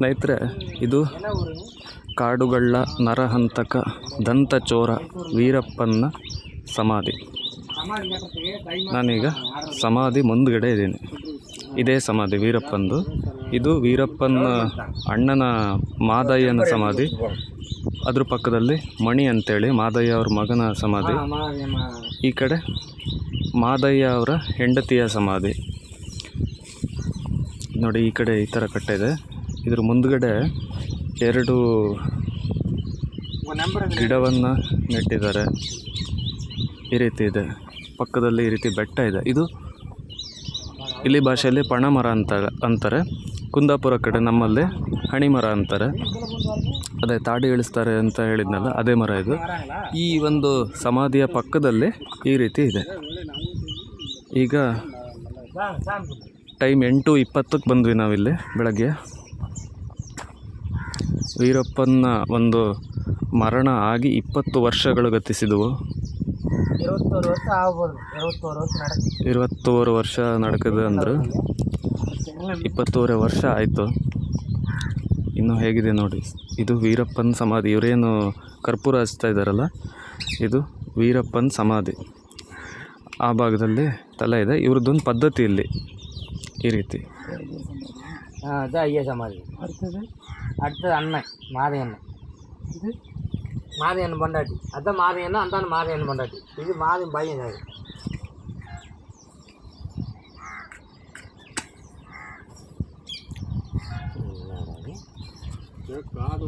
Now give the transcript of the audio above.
ಸ್ನೇಹಿತರೆ, ಇದು ಕಾಡುಗಳ್ಳ ನರಹಂತಕ ದಂತಚೋರ ವೀರಪ್ಪನ ಸಮಾಧಿ. ನಾನೀಗ ಸಮಾಧಿ ಮುಂದ್ಗಡೆ ಇದ್ದೀನಿ. ಇದೇ ಸಮಾಧಿ ವೀರಪ್ಪಂದು. ಇದು ವೀರಪ್ಪನ ಅಣ್ಣನ ಮಾದಯ್ಯನ ಸಮಾಧಿ. ಅದ್ರ ಪಕ್ಕದಲ್ಲಿ ಮಣಿ ಅಂತೇಳಿ ಮಾದಯ್ಯ ಅವ್ರ ಮಗನ ಸಮಾಧಿ. ಈ ಕಡೆ ಮಾದಯ್ಯ ಅವರ ಹೆಂಡತಿಯ ಸಮಾಧಿ. ನೋಡಿ, ಈ ಕಡೆ ಈ ಥರ ಕಟ್ಟಿದೆ. ಇದ್ರ ಮುಂದ್ಗಡೆ 2 ಗಿಡವನ್ನು ನೆಟ್ಟಿದ್ದಾರೆ. ಈ ರೀತಿ ಇದೆ. ಪಕ್ಕದಲ್ಲಿ ಈ ರೀತಿ ಬೆಟ್ಟ ಇದೆ. ಇದು ಇಲ್ಲಿ ಭಾಷೆಯಲ್ಲಿ ಪಣಮರ ಅಂತಾರೆ. ಕುಂದಾಪುರ ಕಡೆ ನಮ್ಮಲ್ಲಿ ಹಣಿಮರ ಅಂತಾರೆ. ಅದೇ ತಾಡಿ ಇಳಿಸ್ತಾರೆ ಅಂತ ಹೇಳಿದ್ನಲ್ಲ, ಅದೇ ಮರ ಇದು. ಈ ಒಂದು ಸಮಾಧಿಯ ಪಕ್ಕದಲ್ಲಿ ಈ ರೀತಿ ಇದೆ. ಈಗ ಟೈಮ್ 8:20ಕ್ಕೆ ಬಂದ್ವಿ ನಾವಿಲ್ಲಿ ಬೆಳಗ್ಗೆ. ವೀರಪ್ಪನ ಒಂದು ಮರಣ ಆಗಿ 20 ವರ್ಷಗಳು ಗತಿಸಿದವು. 21 ವರ್ಷ ನಡ್ಕದೆ ಅಂದರು. 20 ವರ್ಷ ಆಯಿತು. ಇನ್ನೂ ಹೇಗಿದೆ ನೋಡಿ. ಇದು ವೀರಪ್ಪನ ಸಮಾಧಿ. ಇವರೇನು ಕರ್ಪೂರ ಹಚ್ತಾ ಇದ್ದಾರಲ್ಲ, ಇದು ವೀರಪ್ಪನ ಸಮಾಧಿ. ಆ ಭಾಗದಲ್ಲಿ ತಲೆ ಇದೆ. ಇವ್ರದ್ದೊಂದು ಪದ್ಧತಿ ಇಲ್ಲಿ ಈ ರೀತಿ. ஐயா சமாதி. அடுத்தது அண்ணன் மாதையண்ணன். இது மாதையண்ணன் பொண்டாட்டி. அதான் மாதையண்ணன், அந்த மாதையண்ணன் பொண்டாட்டி. இது மாதையன் பையன். அது காது